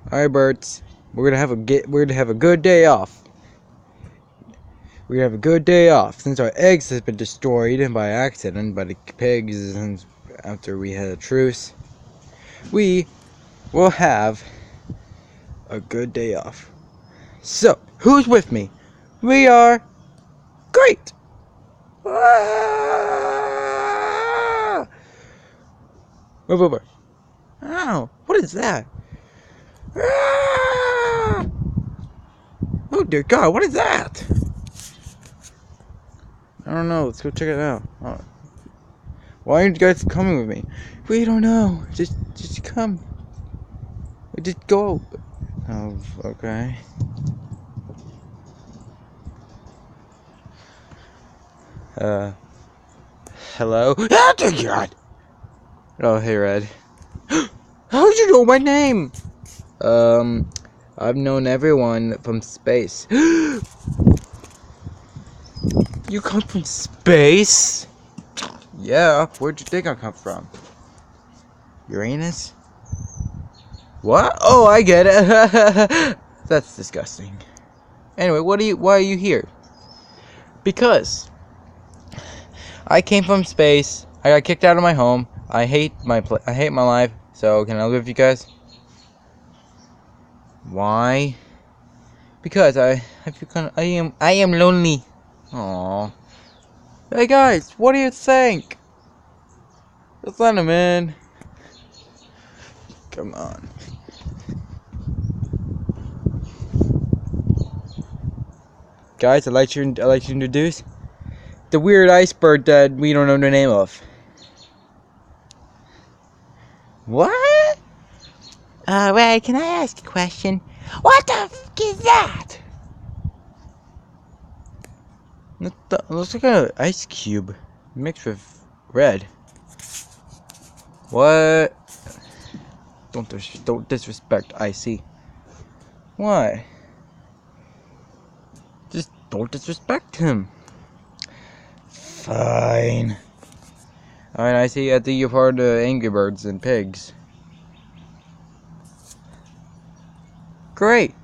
Alright, birds. We're gonna have a good day off. We're gonna have a good day off since our eggs has been destroyed by accident by the pigs and after we had a truce. We will have a good day off. So, who's with me? We are great. Ah! Wait. Ow! What is that? Ah! Oh dear God! What is that? I don't know. Let's go check it out. Oh. Why aren't you guys coming with me? We don't know. Just come. Just go. Oh, okay. Hello? Oh dear God! Oh, hey, Red. How did you know my name? I've known everyone from space. You come from space? Yeah, where'd you think I come from? Uranus? What? Oh, I get it. That's disgusting. Anyway, why are you here? Because I came from space. I got kicked out of my home. I hate my life. So, can I live with you guys? Why? Because I am lonely. Aww. Hey guys, what do you think? Just let him in. Come on. Guys, I'd like to introduce the weird iceberg that we don't know the name of. What? Ray, can I ask a question? What the f*** is that? It looks like an ice cube mixed with red. What? Don't disrespect Icy. Why? Just don't disrespect him. Fine. Alright, Icy, I think you're part of the Angry Birds and Pigs. Great.